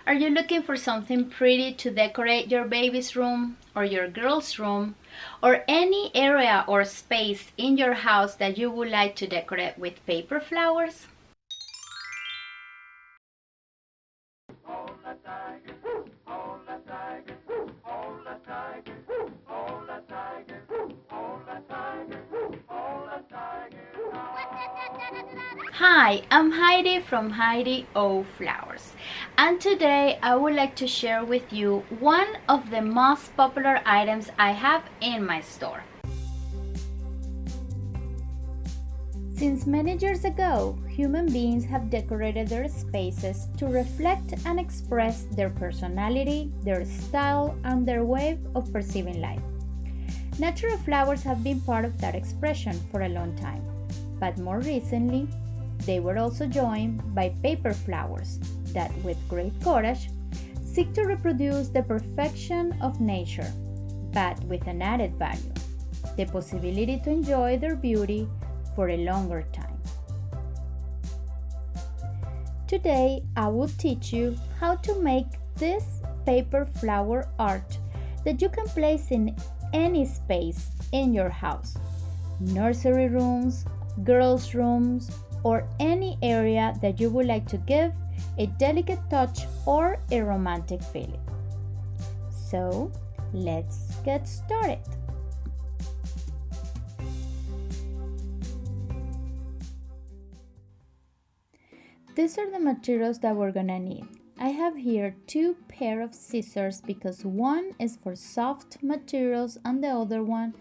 Are you looking for something pretty to decorate your baby's room or your girl's room or any area or space in your house that you would like to decorate with paper flowers? Hi, I'm Heidi from Heidi O Flowers, and today I would like to share with you one of the most popular items I have in my store. Since many years ago, human beings have decorated their spaces to reflect and express their personality, their style, and their way of perceiving life. Natural flowers have been part of that expression for a long time, but more recently, they were also joined by paper flowers that, with great courage, seek to reproduce the perfection of nature, but with an added value, the possibility to enjoy their beauty for a longer time. Today, I will teach you how to make this paper flower art that you can place in any space in your house, nursery rooms, girls' rooms, or any area that you would like to give a delicate touch or a romantic feeling. So, let's get started. These are the materials that we're gonna need. I have here two pair of scissors because one is for soft materials and the other one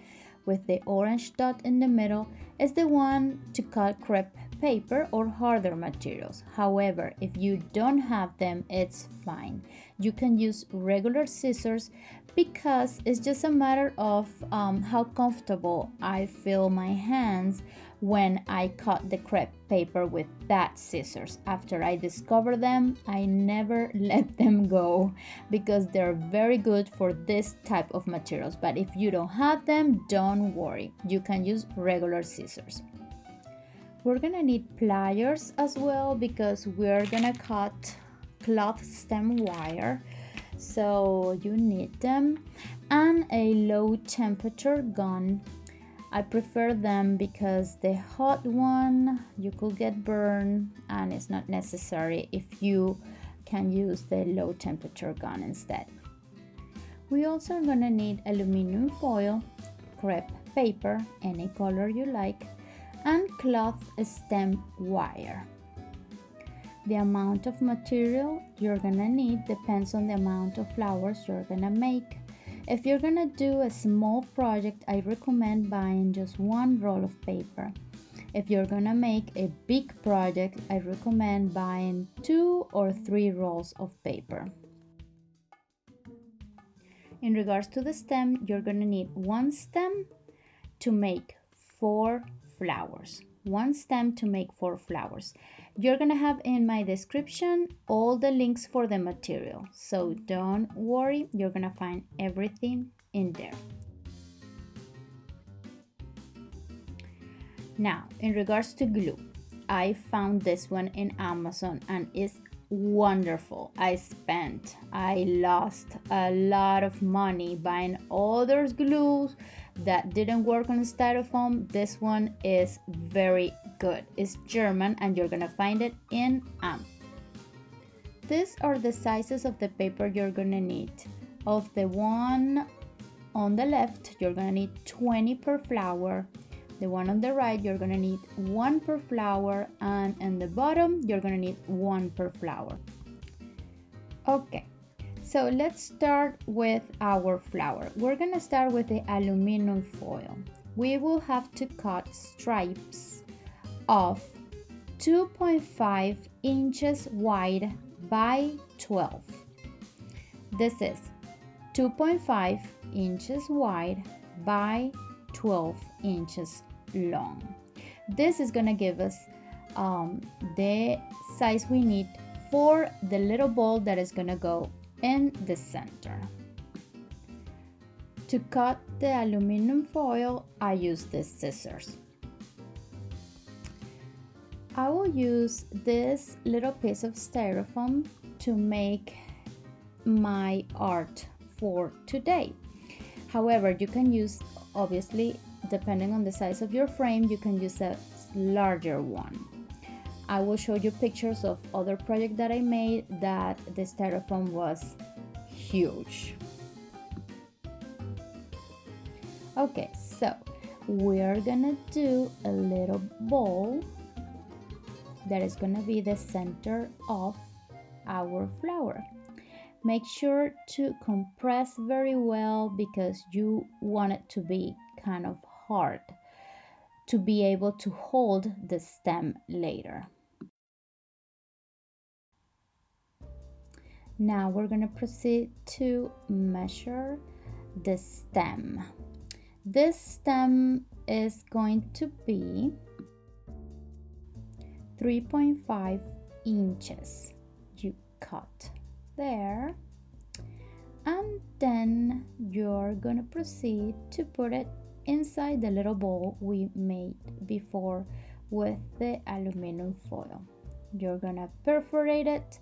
with the orange dot in the middle is the one to cut crepe paper or harder materials. However, if you don't have them, it's fine. You can use regular scissors because it's just a matter of how comfortable I feel my hands when I cut the crepe paper with that scissors. After I discover them, I never let them go because they're very good for this type of materials. But if you don't have them, don't worry. You can use regular scissors. We're gonna need pliers as well because we're gonna cut cloth stem wire. So you need them, and a low temperature gun. I prefer them because the hot one you could get burned and it's not necessary if you can use the low temperature gun instead. We also are gonna need aluminum foil, crepe paper, any color you like, and cloth stem wire. The amount of material you're gonna need depends on the amount of flowers you're gonna make. If you're gonna do a small project, I recommend buying just one roll of paper. If you're gonna make a big project, I recommend buying 2 or 3 rolls of paper. In regards to the stem, you're gonna need one stem to make 4 flowers. One stem to make 4 flowers. You're gonna have in my description all the links for the material, so don't worry, you're gonna find everything in there. Now, in regards to glue, I found this one in Amazon and it's wonderful. I lost a lot of money buying other glues that didn't work on styrofoam. This one is very good. It's German and you're gonna find it in Amazon. These are the sizes of the paper you're gonna need. Of the one on the left, you're gonna need 20 per flower. The one on the right, you're gonna need 1 per flower, and in the bottom, you're gonna need 1 per flower. Okay, so let's start with our flower. We're gonna start with the aluminum foil. We will have to cut stripes of 2.5 inches wide by 12. This is 2.5 inches wide by 12 inches long. This is gonna give us the size we need for the little ball that is gonna go in the center. To cut the aluminum foil, I use these scissors. I will use this little piece of styrofoam to make my art for today. However, you can use, obviously, depending on the size of your frame, you can use a larger one. I will show you pictures of other projects that I made that the styrofoam was huge. Okay, so we're gonna do a little bowl that is gonna be the center of our flower. Make sure to compress very well because you want it to be kind of hard to be able to hold the stem later. Now we're going to proceed to measure the stem. This stem is going to be 3.5 inches. You cut there, and then you're going to proceed to put it inside the little bowl we made before with the aluminum foil. You're going to perforate it,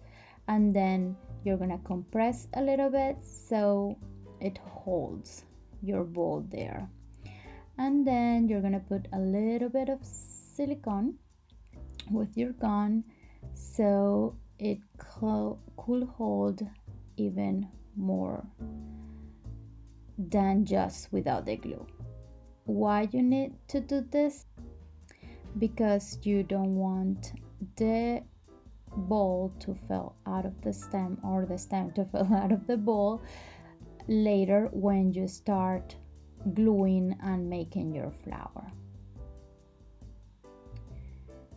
and then you're going to compress a little bit so it holds your bowl there. And then you're going to put a little bit of silicone with your gun so it could hold even more than just without the glue. Why you need to do this? Because you don't want the ball to fall out of the stem or the stem to fall out of the bowl later when you start gluing and making your flower.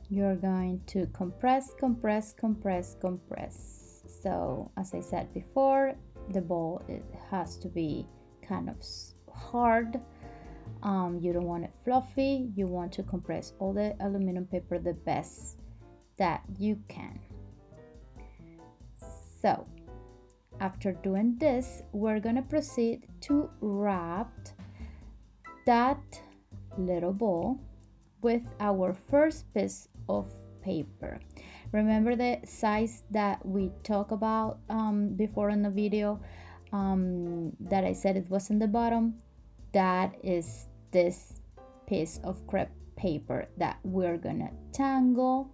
You're going to compress. So as I said before, the ball, it has to be kind of hard. You don't want it fluffy. You want to compress all the aluminum paper the best that you can. So after doing this, we're going to proceed to wrap that little ball with our first piece of paper. Remember the size that we talked about before in the video that I said it was in the bottom? That is this piece of crepe paper that we're gonna tangle.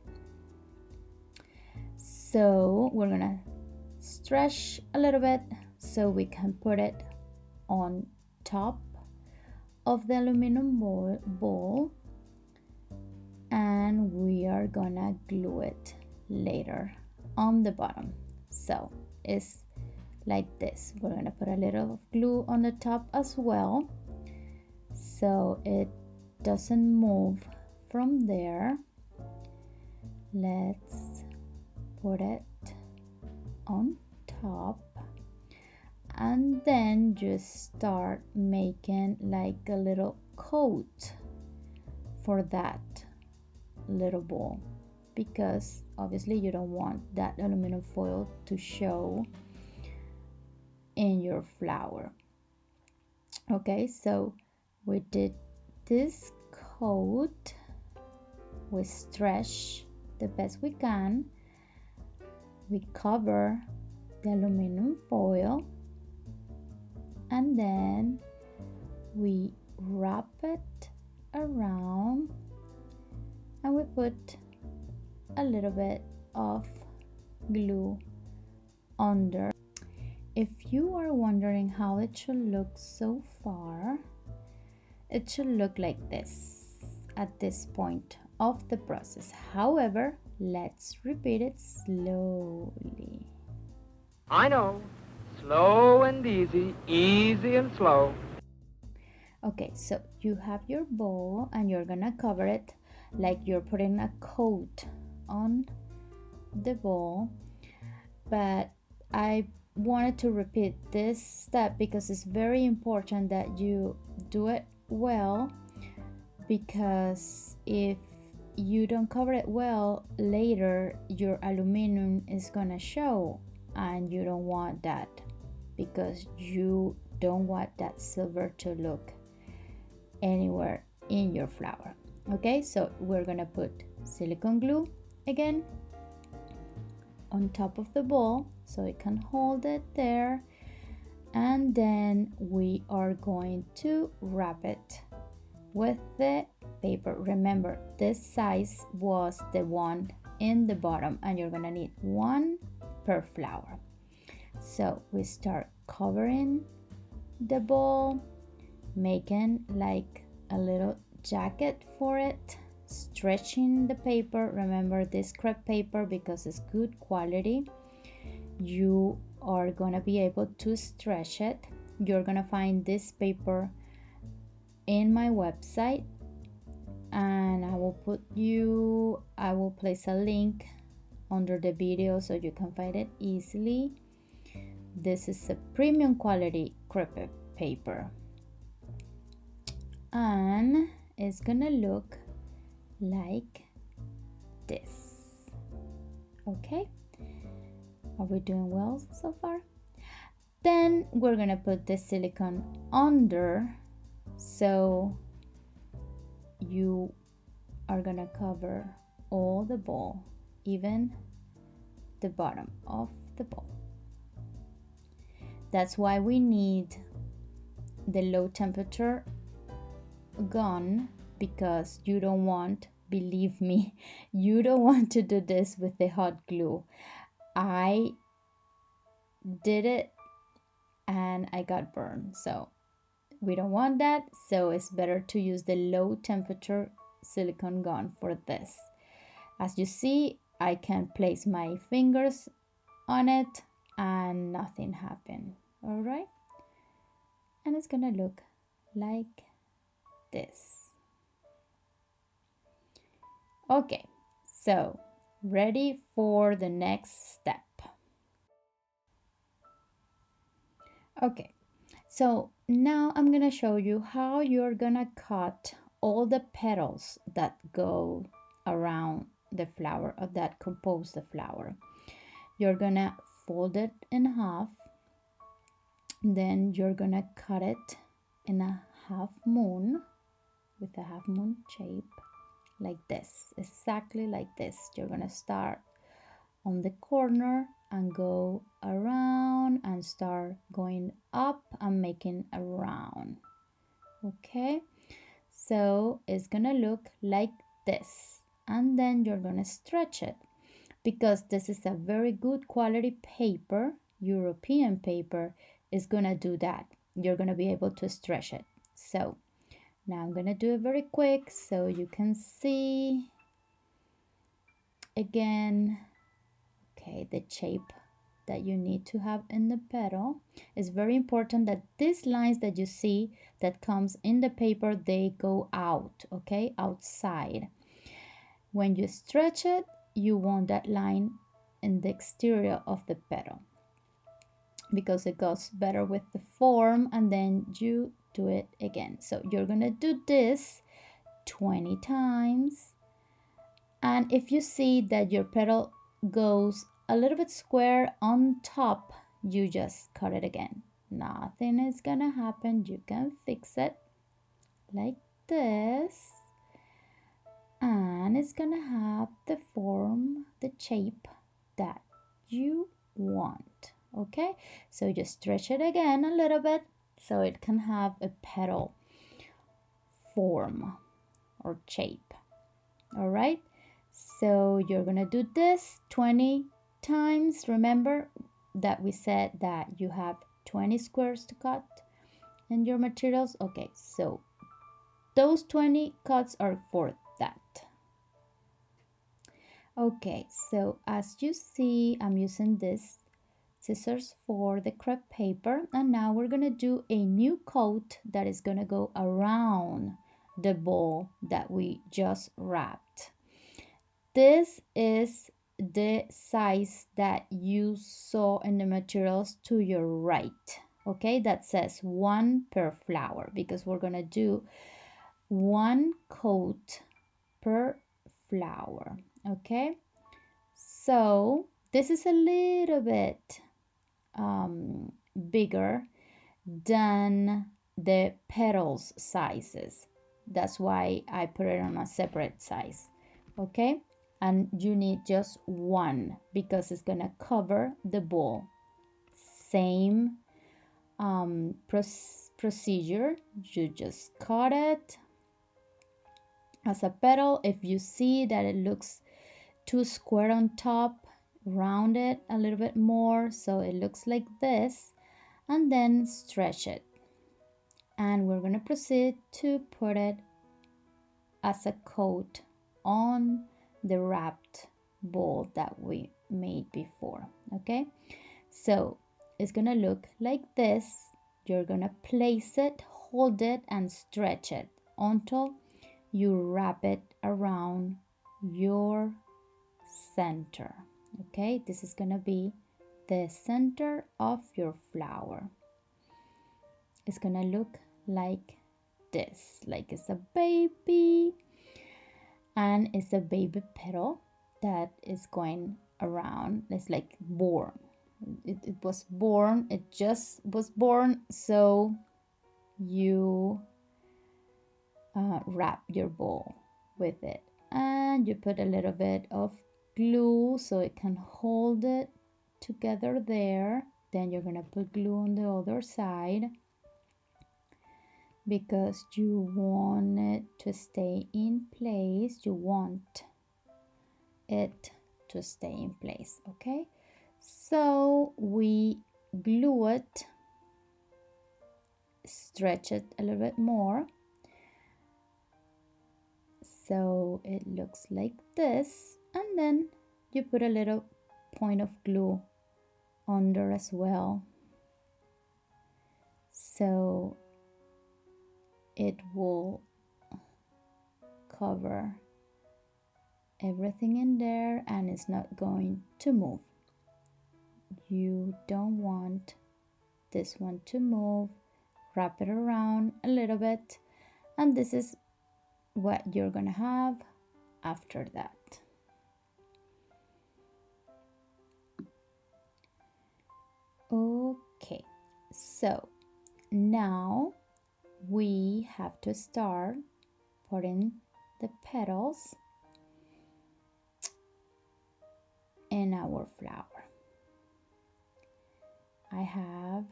So we're gonna stretch a little bit so we can put it on top of the aluminum bowl, and we are gonna glue it later on the bottom. So it's like this. We're gonna put a little glue on the top as well so it doesn't move from there. Let's put it on top, and then just start making like a little coat for that little ball, because obviously you don't want that aluminum foil to show in your flower. Okay, so we did this coat, we stretch the best we can, we cover the aluminum foil, and then we wrap it around and we put a little bit of glue under. If you are wondering how it should look so far, it should look like this at this point of the process. However, let's repeat it slowly. I know, slow and easy, easy and slow. Okay, so you have your bowl and you're gonna cover it like you're putting a coat on the bowl, but I wanted to repeat this step because it's very important that you do it well, because if you don't cover it well, later your aluminum is gonna show, and you don't want that because you don't want that silver to look anywhere in your flower. Okay, so we're gonna put silicone glue again on top of the bowl so it can hold it there. And then we are going to wrap it with the paper. Remember, this size was the one in the bottom, and you're gonna need one per flower. So we start covering the ball, making like a little jacket for it, stretching the paper. Remember this crepe paper, because it's good quality, you are gonna be able to stretch it. You're gonna find this paper in my website, and I will place a link under the video so you can find it easily. This is a premium quality crepe paper, and it's gonna look like this. Okay, are we doing well so far? Then we're gonna put the silicone under, so you are gonna cover all the ball, even the bottom of the ball. That's why we need the low temperature gun, because you don't want, believe me, you don't want to do this with the hot glue. I did it and I got burned, so we don't want that. So it's better to use the low temperature silicone gun for this. As you see, I can place my fingers on it and nothing happened. All right, and it's gonna look like this. Okay, so ready for the next step. Okay, so now I'm gonna show you how you're gonna cut all the petals that go around the flower, or that compose the flower. You're gonna fold it in half, then you're gonna cut it in a half moon, with a half moon shape, like this, exactly like this. You're gonna start on the corner and go around and start going up and making a round. Okay, so it's gonna look like this, and then you're gonna stretch it, because this is a very good quality paper. European paper is gonna do that. You're gonna be able to stretch it. So now I'm gonna do it very quick so you can see again. Okay, the shape that you need to have in the petal. It's very important that these lines that you see that comes in the paper, they go out, okay, outside. When you stretch it, you want that line in the exterior of the petal, because it goes better with the form, and then you do it again. So you're gonna do this 20 times, and if you see that your petal goes a little bit square on top, you just cut it again. Nothing is gonna happen. You can fix it like this, and it's gonna have the form, the shape that you want. Okay, so just stretch it again a little bit so it can have a petal form or shape. All right, so you're gonna do this 20 times. Remember that we said that you have 20 squares to cut in your materials. Okay, so those 20 cuts are for that. Okay, so as you see, I'm using this scissors for the crepe paper, and now we're gonna do a new coat that is gonna go around the ball that we just wrapped. This is the size that you saw in the materials to your right, okay, that says 1 per flower, because we're gonna do 1 coat per flower. Okay, so this is a little bit bigger than the petals sizes. That's why I put it on a separate size. Okay, and you need just one because it's gonna cover the ball. Same procedure. You just cut it as a petal. If you see that it looks too square on top, round it a little bit more so it looks like this, and then stretch it. And we're going to proceed to put it as a coat on the wrapped ball that we made before. Okay, so it's going to look like this. You're going to place it, hold it, and stretch it until you wrap it around your center. Okay, this is gonna be the center of your flower. It's gonna look like this, like it's a baby, and it's a baby petal that is going around. It's like born. It was born, it just was born, so you wrap your ball with it, and you put a little bit of glue so it can hold it together there. Then you're gonna put glue on the other side because you want it to stay in place. You want it to stay in place. Okay, so we glue it, stretch it a little bit more so it looks like this, and then you put a little point of glue under as well so it will cover everything in there and it's not going to move. You don't want this one to move. Wrap it around a little bit, and this is what you're gonna have after that. Okay, so now we have to start putting the petals in our flower. I have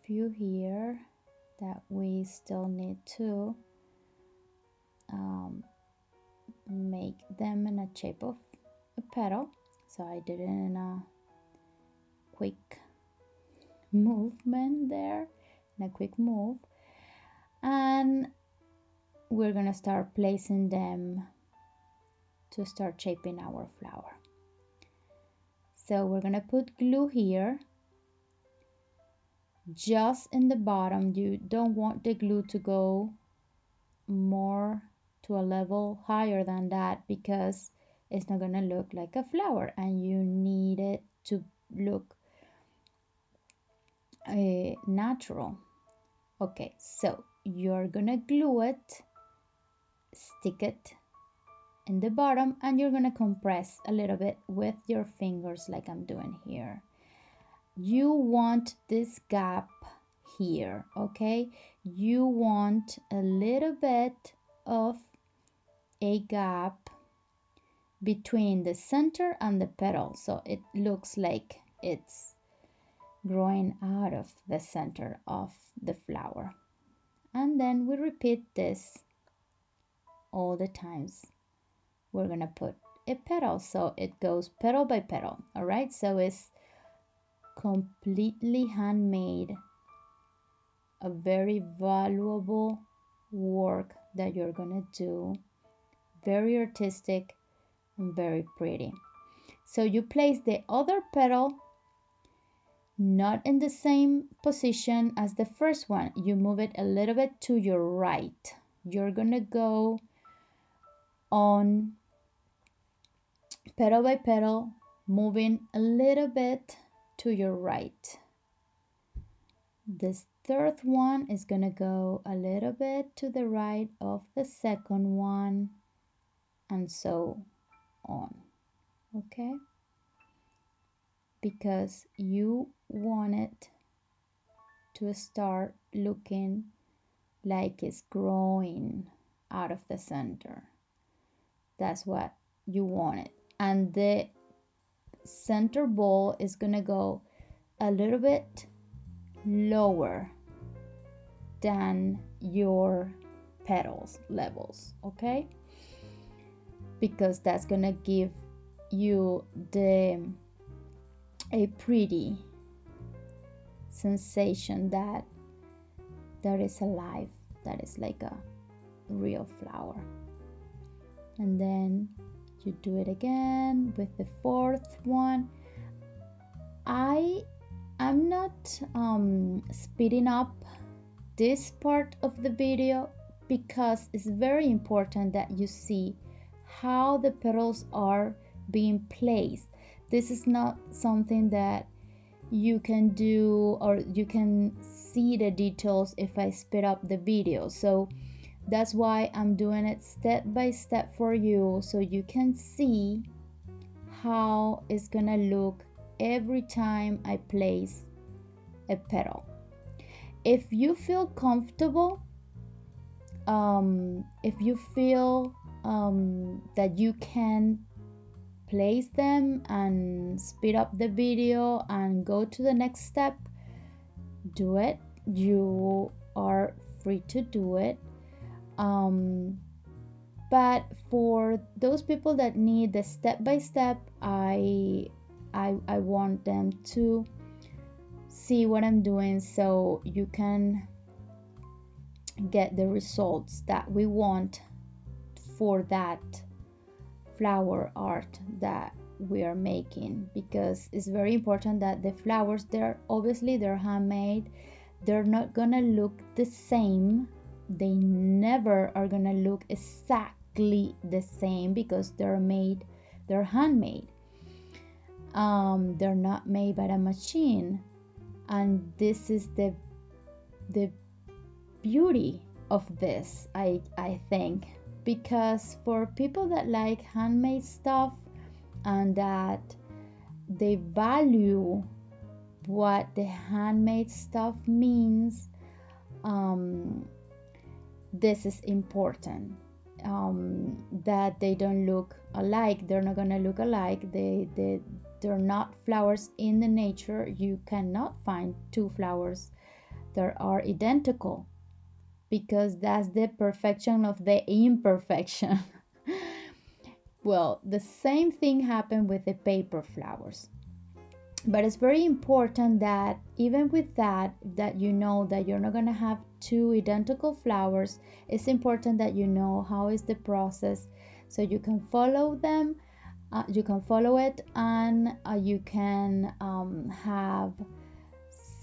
few here that we still need to make them in a shape of a petal, so I did it in a quick movement there, in a quick move, and we're gonna start placing them to start shaping our flower. So we're gonna put glue here just in the bottom. You don't want the glue to go more to a level higher than that because it's not gonna look like a flower, and you need it to look natural. Okay, so you're gonna glue it, stick it in the bottom, and you're gonna compress a little bit with your fingers like I'm doing here. You want this gap here, okay? You want a little bit of a gap between the center and the petal, so it looks like it's growing out of the center of the flower. And then we repeat this all the times we're gonna put a petal, so it goes petal by petal. All right, so it's completely handmade, a very valuable work that you're gonna do, very artistic and very pretty. So you place the other petal not in the same position as the first one. You move it a little bit to your right. You're gonna go on petal by petal, moving a little bit to your right. This third one is gonna go a little bit to the right of the second one, and so on. Okay, because you want it to start looking like it's growing out of the center. That's what you want it. And the center ball is gonna go a little bit lower than your petals levels, okay? Because that's gonna give you a pretty sensation that is alive, that is like a real flower. And then you do it again with the fourth one. I'm not speeding up this part of the video because it's very important that you see how the petals are being placed. This is not something that you can do, or you can see the details if I speed up the video. So that's why I'm doing it step by step for you, so you can see how it's gonna look every time I place a petal. If you feel comfortable, if you feel that you can place them and speed up the video and go to the next step, do it. You are free to do it. But for those people that need the step by step, I want them to see what I'm doing, so you can get the results that we want for that flower art that we are making. Because it's very important that the flowers, they're handmade, they're not gonna look the same. They never are gonna look exactly the same because they're handmade. They're not made by a machine. And this is the beauty of this, I think, because for people that like handmade stuff and that they value what the handmade stuff means, this is important, that they don't look alike. They're not gonna look alike. They're not flowers in the nature. You cannot find two flowers that are identical, because that's the perfection of the imperfection. Well, the same thing happened with the paper flowers. But it's very important that even with that you know that you're not going to have two identical flowers. It's important that you know how is the process, so you can follow them, you can follow it, and you can have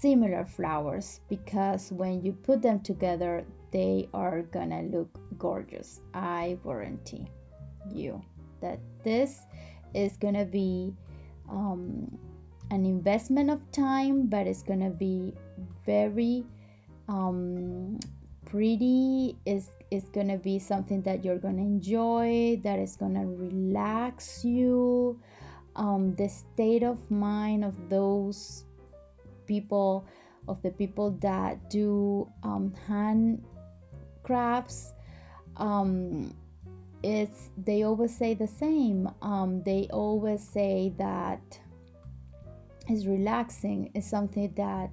similar flowers, because when you put them together, they are gonna look gorgeous. I guarantee you that this is gonna be an investment of time, but it's gonna be very pretty. It's gonna be something that you're gonna enjoy, that is gonna relax you. The state of mind of those people, of the people that do hand crafts, they always say the same. They always say that it's relaxing. It's something that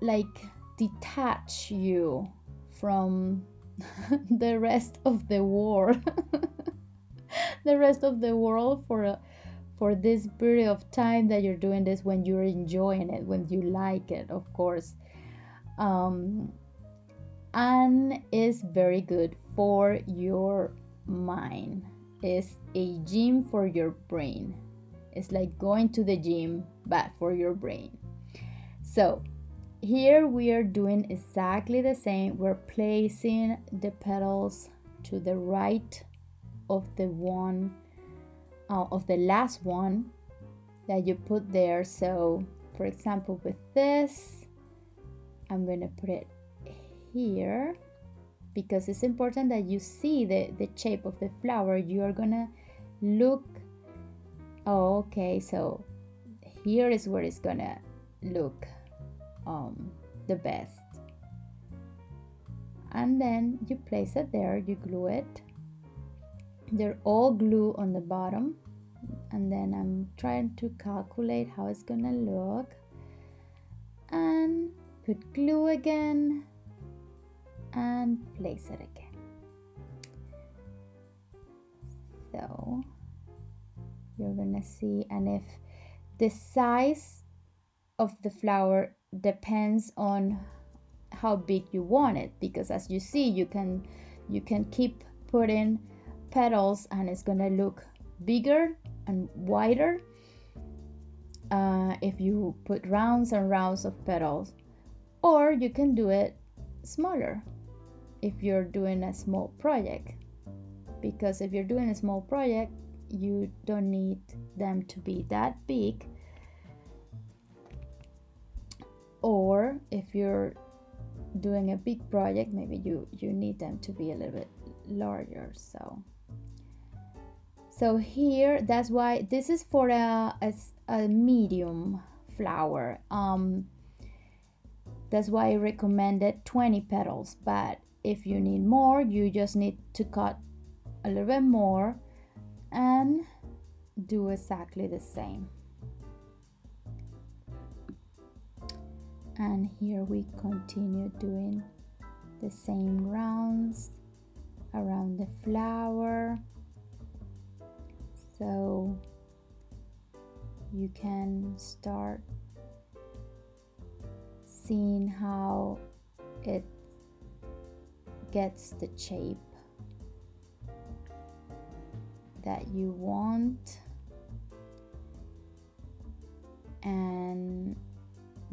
like detach you from the rest of the world. The rest of the world for this period of time that you're doing this, when you're enjoying it, when you like it, of course. And it's very good for your mind. It's a gym for your brain. It's like going to the gym, but for your brain. So here we are doing exactly the same. We're placing the petals to the right of the one of the last one that you put there. So for example, with this, I'm going to put it here because it's important that you see the shape of the flower. You are gonna look, oh, okay, so here is where it's gonna look the best. And then you place it there, you glue it, They're all glue on the bottom, and then I'm trying to calculate how it's gonna look, and put glue again and place it again. So you're gonna see, and if the size of the flower depends on how big you want it, because as you see, you can keep putting petals and it's gonna look bigger and wider if you put rounds and rounds of petals, or you can do it smaller if you're doing a small project, because if you're doing a small project you don't need them to be that big, or if you're doing a big project maybe you need them to be a little bit larger. So here, that's why this is for a medium flower. That's why I recommended 20 petals, but if you need more you just need to cut a little bit more and do exactly the same. And here we continue doing the same rounds around the flower, so you can start seeing how it gets the shape that you want. And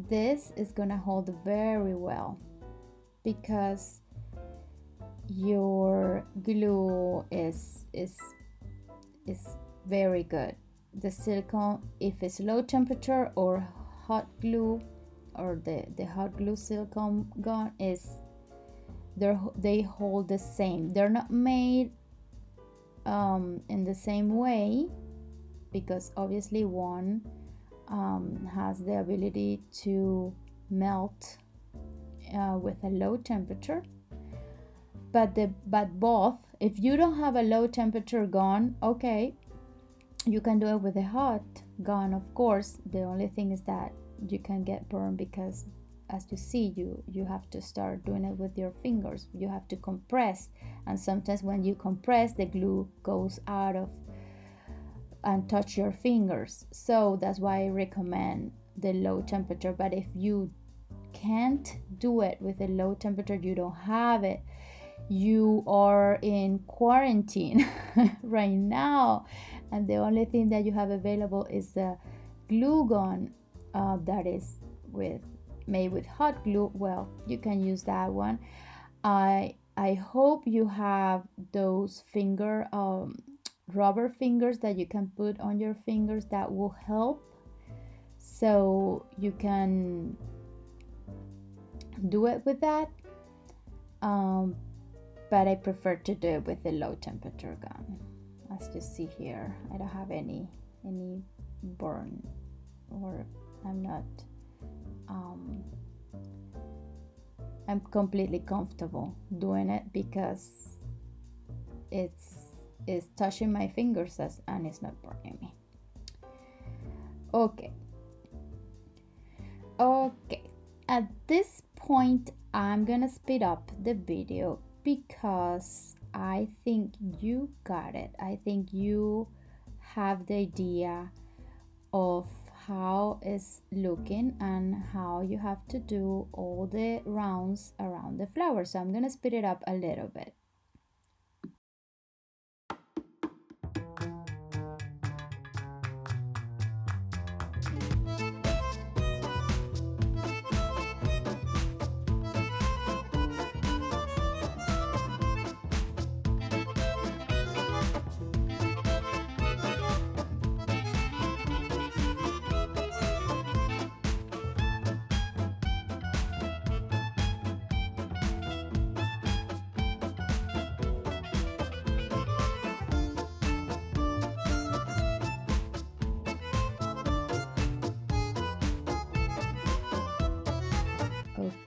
this is gonna hold very well because your glue is very good. The silicone, if it's low temperature or hot glue, or the hot glue silicone gun, is they hold the same. They're not made in the same way, because obviously one has the ability to melt with a low temperature, but both, if you don't have a low temperature gun, okay, you can do it with a hot gun, of course. The only thing is that you can get burned, because as you see, you have to start doing it with your fingers. You have to compress, and sometimes when you compress, the glue goes out of and touch your fingers. So that's why I recommend the low temperature. But if you can't do it with a low temperature, you don't have it, you are in quarantine right now, and the only thing that you have available is the glue gun that is made with hot glue, well, you can use that one. I hope you have those rubber fingers that you can put on your fingers. That will help, so you can do it with that. But I prefer to do it with a low temperature gun. As you see here, I don't have any burn, or I'm not I'm completely comfortable doing it because it's touching my fingers and it's not burning me. Okay, at this point I'm gonna speed up the video because I think you got it. I think you have the idea of how it's looking and how you have to do all the rounds around the flower. So I'm gonna speed it up a little bit.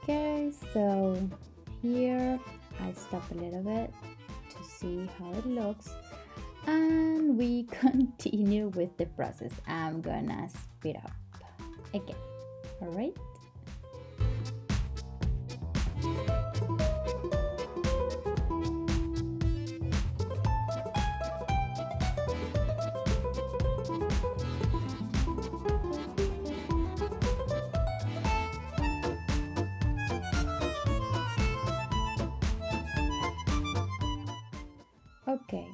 Okay, so here I stop a little bit to see how it looks. And we continue with the process. I'm gonna speed up again. All right. Okay,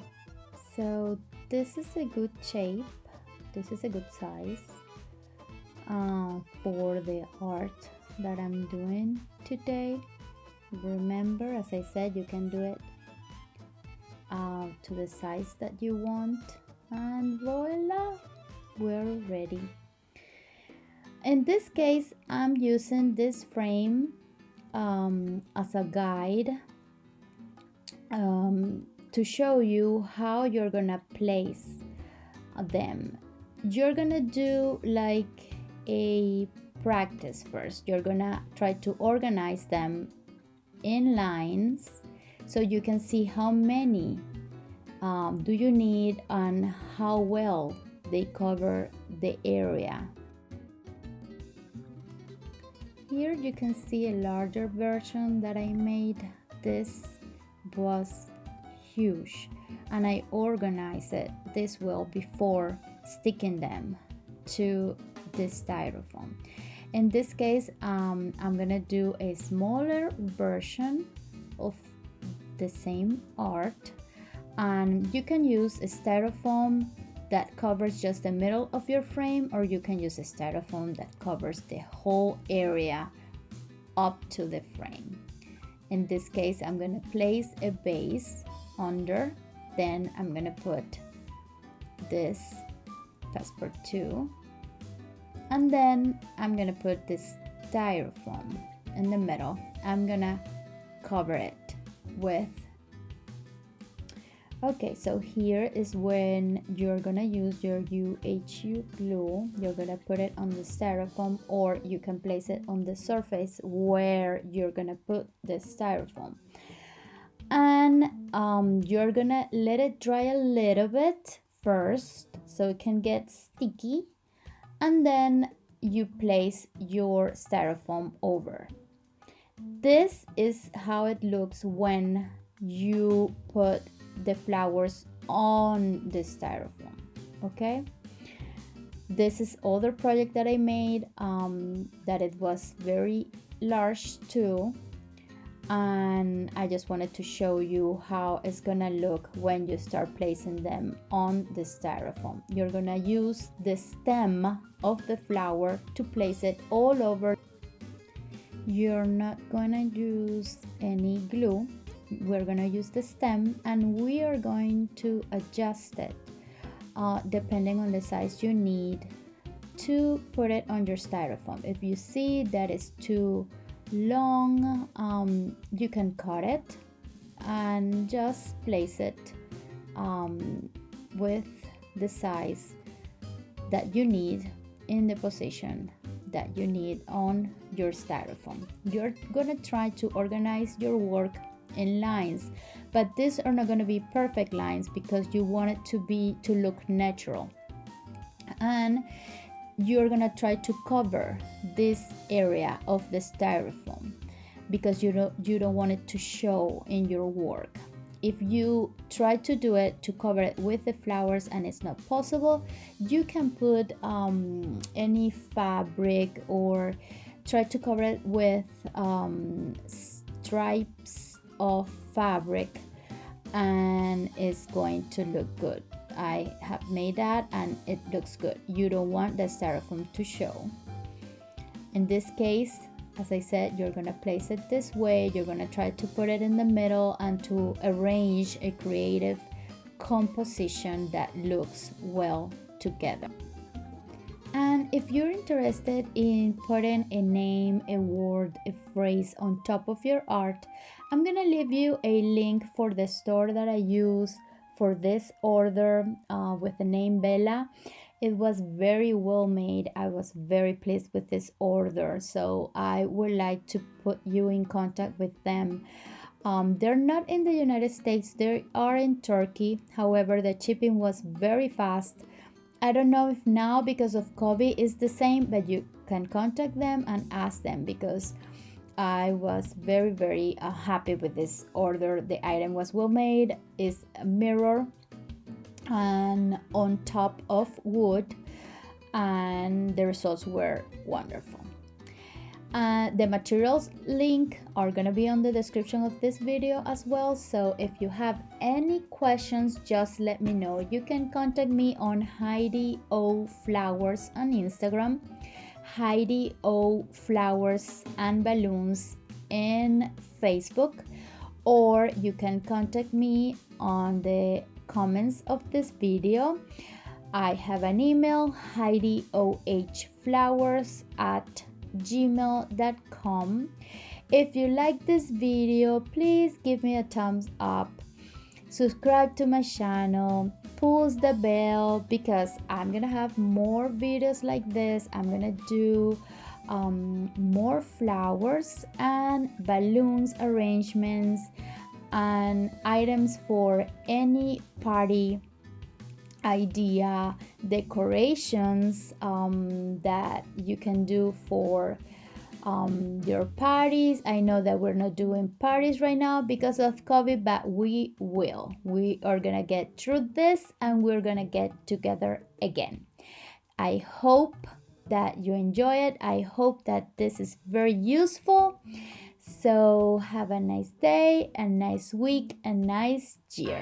so this is a good shape, this is a good size for the art that I'm doing today. Remember, as I said, you can do it to the size that you want, and voila, we're ready. In this case, I'm using this frame as a guide to show you how you're gonna place them. You're gonna do like a practice first. You're gonna try to organize them in lines so you can see how many do you need and how well they cover the area. Here you can see a larger version that I made. This was huge, and I organized it this well before sticking them to the styrofoam. In this case, I'm gonna do a smaller version of the same art, and you can use a styrofoam that covers just the middle of your frame, or you can use a styrofoam that covers the whole area up to the frame. In this case, I'm gonna place a base under, then I'm gonna put this passport 2, and then I'm gonna put this styrofoam in the middle. I'm gonna cover it with. Okay, so here is when you're gonna use your UHU glue. You're gonna put it on the styrofoam, or you can place it on the surface where you're gonna put the styrofoam. And you're gonna let it dry a little bit first so it can get sticky, and then you place your styrofoam over. This is how it looks when you put the flowers on the styrofoam. Okay, this is other project that I made that it was very large too, and I just wanted to show you how it's gonna look when you start placing them on the styrofoam. You're gonna use the stem of the flower to place it all over. You're not gonna use any glue. We're gonna use the stem, and we are going to adjust it depending on the size you need to put it on your styrofoam. If you see that it's too long, you can cut it and just place it with the size that you need in the position that you need on your styrofoam. You're gonna try to organize your work in lines, but these are not going to be perfect lines because you want it to look natural, and you're going to try to cover this area of the styrofoam because you don't want it to show in your work. If you try to do it to cover it with the flowers and it's not possible, you can put any fabric or try to cover it with stripes of fabric, and it's going to look good. I have made that and it looks good. You don't want the styrofoam to show. In this case, as I said, you're gonna place it this way. You're gonna try to put it in the middle and to arrange a creative composition that looks well together. And if you're interested in putting a name, a word, a phrase on top of your art, I'm gonna leave you a link for the store that I use for this order with the name Bella. It was very well made. I was very pleased with this order, so I would like to put you in contact with them. They're not in the United States, they are in Turkey. However, the shipping was very fast. I don't know if now because of COVID is the same, but you can contact them and ask them because I was very happy with this order. The item was well made, is a mirror and on top of wood, and the results were wonderful. The materials link are gonna be on the description of this video as well, so if you have any questions, just let me know. You can contact me on Heidi O Flowers on Instagram, Heidi O Flowers and Balloons in Facebook, or you can contact me on the comments of this video. I have an email, heidiohflowers@gmail.com. If you like this video, please give me a thumbs up, subscribe to my channel, pulse the bell, because I'm gonna have more videos like this. I'm gonna do more flowers and balloons arrangements and items for any party idea, decorations that you can do for your parties. I know that we're not doing parties right now because of COVID, but we will. We are gonna get through this and we're gonna get together again. I hope that you enjoy it. I hope that this is very useful. So have a nice day, a nice week, a nice year.